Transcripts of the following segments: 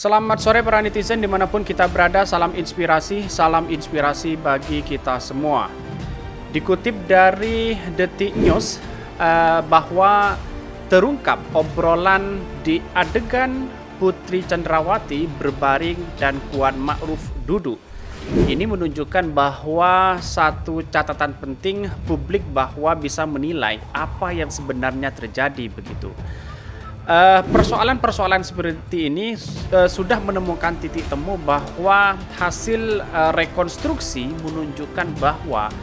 Selamat sore para netizen dimanapun kita berada, salam inspirasi bagi kita semua. Dikutip dari Detik News bahwa terungkap obrolan di adegan Putri Chandrawati berbaring dan Kuat Ma'ruf duduk. Ini menunjukkan bahwa satu catatan penting publik bahwa bisa menilai apa yang sebenarnya terjadi begitu. Persoalan-persoalan seperti ini sudah menemukan titik temu bahwa hasil rekonstruksi menunjukkan bahwa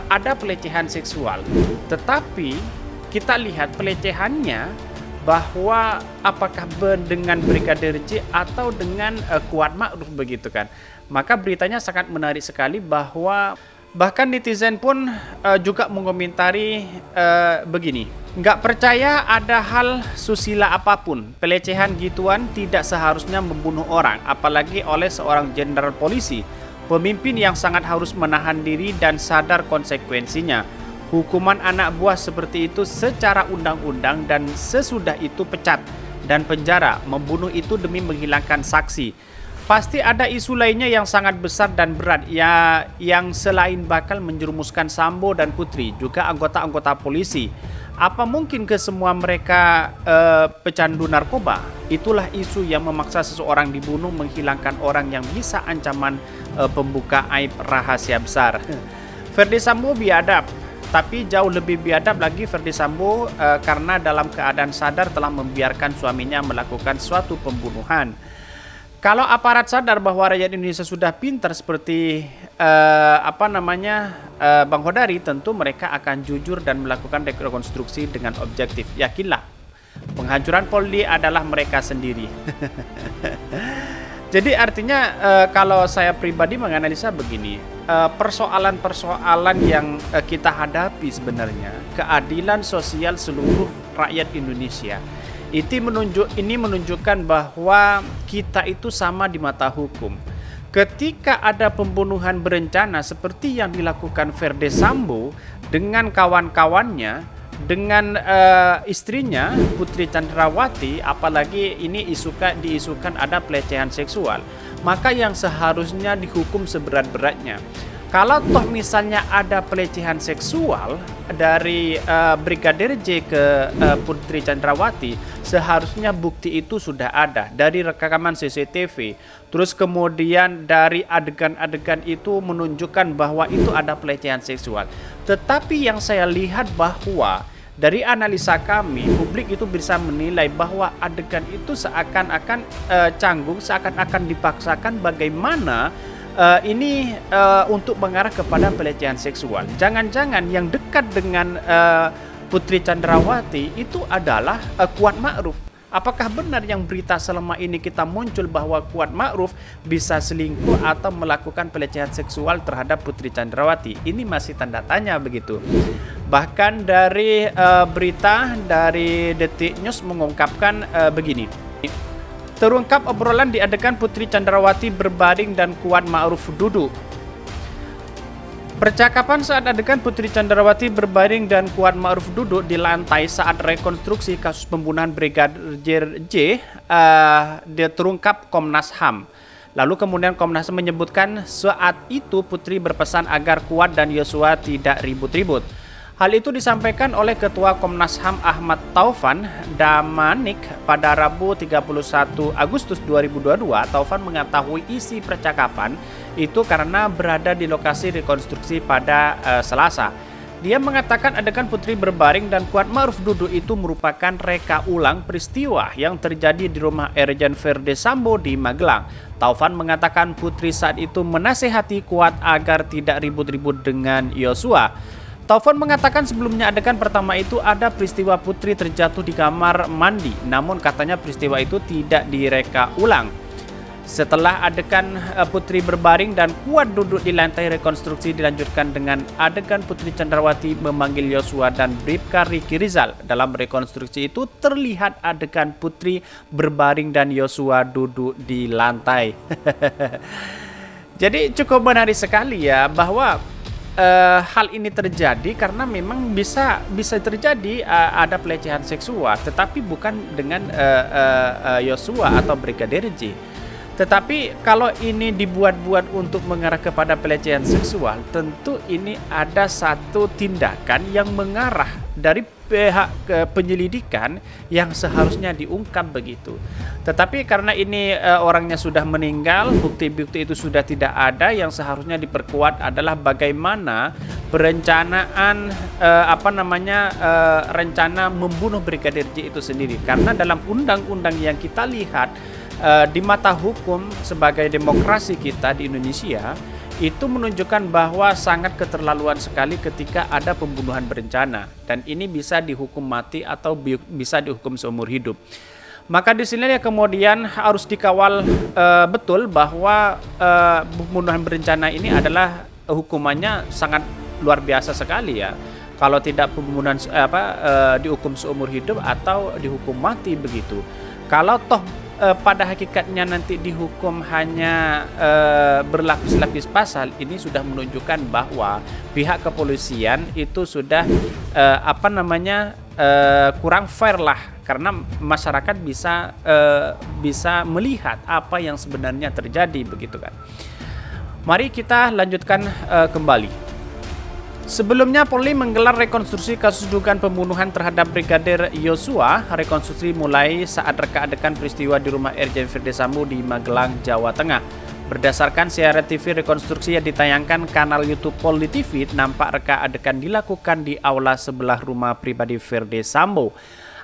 ada pelecehan seksual. Tetapi kita lihat pelecehannya bahwa apakah dengan Brigadir J atau dengan Kuat Ma'ruf begitu kan. Maka beritanya sangat menarik sekali bahwa bahkan netizen pun juga mengomentari begini. Nggak percaya ada hal susila apapun, pelecehan gituan tidak seharusnya membunuh orang, apalagi oleh seorang jenderal polisi, pemimpin yang sangat harus menahan diri dan sadar konsekuensinya. Hukuman anak buah seperti itu secara undang-undang dan sesudah itu pecat dan penjara, membunuh itu demi menghilangkan saksi. Pasti ada isu lainnya yang sangat besar dan berat ya, yang selain bakal menjerumuskan Sambo dan Putri, juga anggota-anggota polisi. Apa mungkin ke semua mereka pecandu narkoba? Itulah isu yang memaksa seseorang dibunuh, menghilangkan orang yang bisa ancaman pembuka aib rahasia besar. Ferdy Sambo biadab, tapi jauh lebih biadab lagi Ferdy Sambo karena dalam keadaan sadar telah membiarkan suaminya melakukan suatu pembunuhan. Kalau aparat sadar bahwa rakyat Indonesia sudah pintar seperti Bang Hodari, tentu mereka akan jujur dan melakukan rekonstruksi dengan objektif. Yakinlah, penghancuran Polri adalah mereka sendiri. Jadi artinya kalau saya pribadi menganalisa begini, persoalan-persoalan yang kita hadapi sebenarnya keadilan sosial seluruh rakyat Indonesia. Ini menunjukkan bahwa kita itu sama di mata hukum. Ketika ada pembunuhan berencana seperti yang dilakukan Ferdy Sambo dengan kawan-kawannya, dengan istrinya Putri Chandrawati, apalagi ini diisukan ada pelecehan seksual, maka yang seharusnya dihukum seberat-beratnya. Kalau toh misalnya ada pelecehan seksual dari Brigadir J ke Putri Chandrawati, seharusnya bukti itu sudah ada dari rekaman CCTV. Terus kemudian dari adegan-adegan itu menunjukkan bahwa itu ada pelecehan seksual. Tetapi yang saya lihat bahwa dari analisa kami, publik itu bisa menilai bahwa adegan itu seakan-akan canggung, seakan-akan dipaksakan bagaimana ini untuk mengarah kepada pelecehan seksual. Jangan-jangan yang dekat dengan Putri Chandrawati itu adalah Kuat Ma'ruf. Apakah benar yang berita selama ini kita muncul bahwa Kuat Ma'ruf bisa selingkuh atau melakukan pelecehan seksual terhadap Putri Chandrawati? Ini masih tanda tanya begitu. Bahkan dari berita dari Detik News mengungkapkan begini. Terungkap obrolan di adegan Putri Chandrawati berbaring dan Kuat Ma'ruf duduk. Percakapan saat adegan Putri Chandrawati berbaring dan Kuat Ma'ruf duduk di lantai saat rekonstruksi kasus pembunuhan Brigadir J terungkap Komnas HAM. Lalu kemudian Komnas HAM menyebutkan saat itu Putri berpesan agar Kuat dan Yosua tidak ribut-ribut. Hal itu disampaikan oleh Ketua Komnas HAM Ahmad Taufan Damanik pada Rabu 31 Agustus 2022. Taufan mengetahui isi percakapan itu karena berada di lokasi rekonstruksi pada Selasa. Dia mengatakan adegan Putri berbaring dan Kuat Ma'ruf duduk itu merupakan reka ulang peristiwa yang terjadi di rumah Irjen Ferdy Sambo di Magelang. Taufan mengatakan Putri saat itu menasehati Kuat agar tidak ribut-ribut dengan Yosua. Taufan mengatakan sebelumnya adegan pertama itu ada peristiwa Putri terjatuh di kamar mandi, namun katanya peristiwa itu tidak direka ulang. Setelah adegan Putri berbaring dan Kuat duduk di lantai, rekonstruksi dilanjutkan dengan adegan Putri Chandrawati memanggil Yosua dan Bribka Riki Rizal. Dalam rekonstruksi itu terlihat adegan Putri berbaring dan Yosua duduk di lantai. Jadi cukup menarik sekali ya bahwa hal ini terjadi karena memang bisa terjadi ada pelecehan seksual, tetapi bukan dengan Yosua atau Brigadir J. Tetapi kalau ini dibuat-buat untuk mengarah kepada pelecehan seksual, tentu ini ada satu tindakan yang mengarah dari pihak penyelidikan yang seharusnya diungkap begitu. Tetapi karena ini orangnya sudah meninggal, bukti-bukti itu sudah tidak ada, yang seharusnya diperkuat adalah bagaimana perencanaan rencana membunuh Brigadir J itu sendiri. Karena dalam undang-undang yang kita lihat di mata hukum sebagai demokrasi kita di Indonesia, itu menunjukkan bahwa sangat keterlaluan sekali ketika ada pembunuhan berencana, dan ini bisa dihukum mati atau bisa dihukum seumur hidup. Maka di sini kemudian harus dikawal betul bahwa pembunuhan berencana ini adalah hukumannya sangat luar biasa sekali ya. Kalau tidak pembunuhan dihukum seumur hidup atau dihukum mati begitu. Kalau toh pada hakikatnya nanti dihukum hanya berlapis-lapis pasal, ini sudah menunjukkan bahwa pihak kepolisian itu sudah kurang fair lah, karena masyarakat bisa melihat apa yang sebenarnya terjadi begitu kan. Mari kita lanjutkan kembali. Sebelumnya, Polri menggelar rekonstruksi kasus dugaan pembunuhan terhadap Brigadir Yosua. Rekonstruksi mulai saat reka adegan peristiwa di rumah Irjen Verdi Sambo di Magelang, Jawa Tengah. Berdasarkan siaran TV rekonstruksi yang ditayangkan kanal YouTube Polri TV, nampak reka adegan dilakukan di aula sebelah rumah pribadi Verdi Sambo.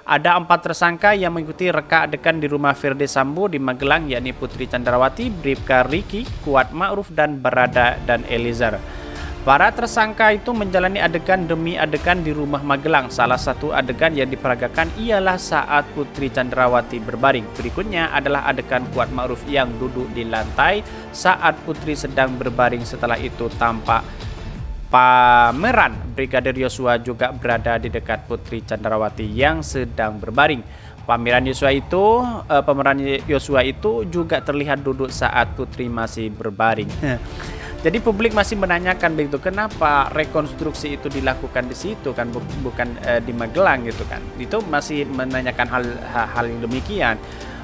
Ada 4 tersangka yang mengikuti reka adegan di rumah Verdi Sambo di Magelang, yakni Putri Chandrawati, Bribka Riki, Kuat Ma'ruf, dan Barada dan Eliezer. Para tersangka itu menjalani adegan demi adegan di rumah Magelang. Salah satu adegan yang diperagakan ialah saat Putri Chandrawati berbaring. Berikutnya adalah adegan Kuat Ma'ruf yang duduk di lantai saat Putri sedang berbaring. Setelah itu tampak pameran Brigadir Yosua juga berada di dekat Putri Chandrawati yang sedang berbaring. Pameran Yosua itu juga terlihat duduk saat Putri masih berbaring. Jadi publik masih menanyakan begitu, kenapa rekonstruksi itu dilakukan di situ kan, bukan di Magelang gitu kan. Itu masih menanyakan hal yang demikian.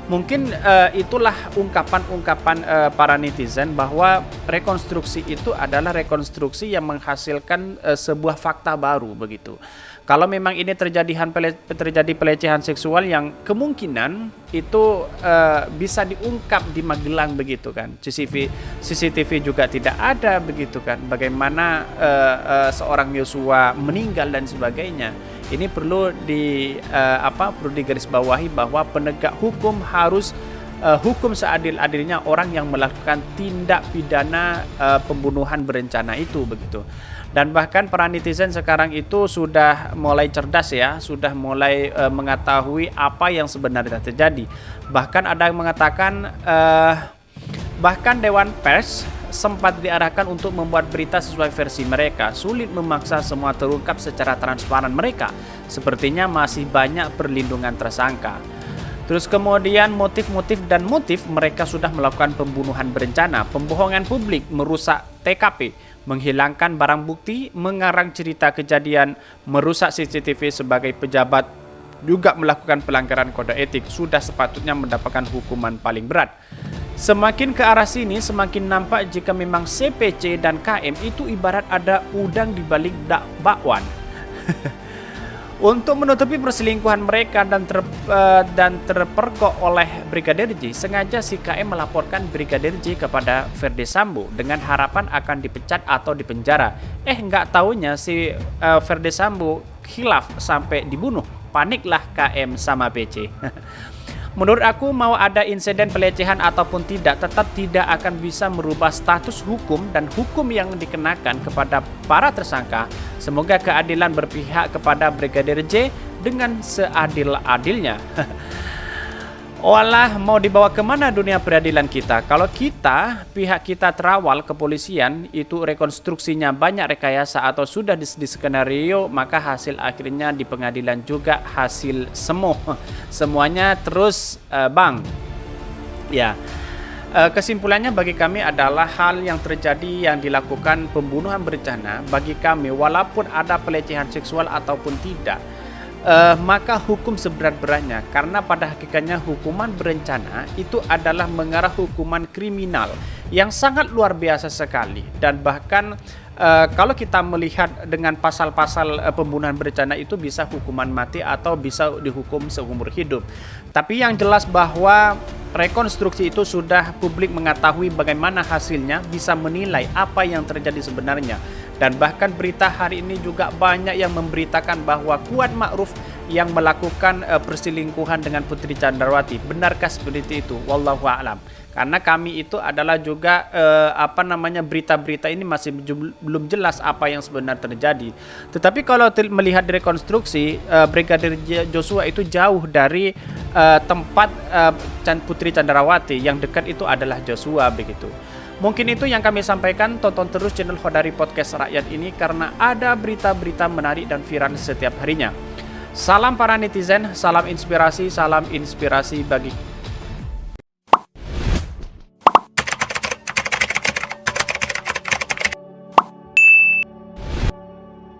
Mungkin itulah ungkapan para netizen bahwa rekonstruksi itu adalah rekonstruksi yang menghasilkan sebuah fakta baru begitu. Kalau memang ini terjadi pelecehan seksual yang kemungkinan itu bisa diungkap di Magelang begitu kan. CCTV juga tidak ada begitu kan. Bagaimana seorang Yosua meninggal dan sebagainya. Ini perlu digarisbawahi bahwa penegak hukum harus hukum seadil-adilnya orang yang melakukan tindak pidana pembunuhan berencana itu begitu. Dan bahkan para netizen sekarang itu sudah mulai cerdas ya, sudah mulai mengetahui apa yang sebenarnya terjadi. Bahkan ada yang mengatakan bahkan Dewan Pers sempat diarahkan untuk membuat berita sesuai versi mereka. Sulit memaksa semua terungkap secara transparan mereka. Sepertinya masih banyak perlindungan tersangka. Terus kemudian motif mereka sudah melakukan pembunuhan berencana, pembohongan publik, merusak TKP, menghilangkan barang bukti, mengarang cerita kejadian, merusak CCTV sebagai pejabat, juga melakukan pelanggaran kode etik, sudah sepatutnya mendapatkan hukuman paling berat. Semakin ke arah sini, semakin nampak jika memang CPC dan KM itu ibarat ada udang di balik bakwan. Untuk menutupi perselingkuhan mereka dan terpergok oleh Brigadir J, sengaja si KM melaporkan Brigadir J kepada Verdi Sambo dengan harapan akan dipecat atau dipenjara. Nggak taunya si Verdi Sambo khilaf sampai dibunuh. Paniklah KM sama PC. Menurut aku, mau ada insiden pelecehan ataupun tidak, tetap tidak akan bisa merubah status hukum dan hukum yang dikenakan kepada para tersangka. Semoga keadilan berpihak kepada Brigadir J dengan seadil-adilnya. Walah, mau dibawa kemana dunia peradilan kita? Kalau pihak kita terawal kepolisian, itu rekonstruksinya banyak rekayasa atau sudah di skenario, maka hasil akhirnya di pengadilan juga hasil semu. Semuanya terus bang. Ya, Kesimpulannya bagi kami adalah hal yang terjadi yang dilakukan pembunuhan berencana bagi kami, walaupun ada pelecehan seksual ataupun tidak, maka hukum seberat-beratnya, karena pada hakikatnya hukuman berencana itu adalah mengarah hukuman kriminal yang sangat luar biasa sekali. Dan bahkan kalau kita melihat dengan pasal-pasal pembunuhan berencana itu bisa hukuman mati atau bisa dihukum seumur hidup. Tapi yang jelas bahwa rekonstruksi itu sudah publik mengetahui bagaimana hasilnya, bisa menilai apa yang terjadi sebenarnya. Dan bahkan berita hari ini juga banyak yang memberitakan bahwa Kuat Ma'ruf yang melakukan perselingkuhan dengan Putri Candrawati. Benarkah seperti itu? Wallahu a'lam. Karena kami itu adalah juga berita-berita ini masih belum jelas apa yang sebenarnya terjadi. Tetapi kalau melihat rekonstruksi, Brigadir Joshua itu jauh dari tempat Putri Candrawati, yang dekat itu adalah Joshua begitu. Mungkin itu yang kami sampaikan. Tonton terus channel Khodari Podcast Rakyat ini karena ada berita-berita menarik dan viral setiap harinya. Salam para netizen, salam inspirasi bagi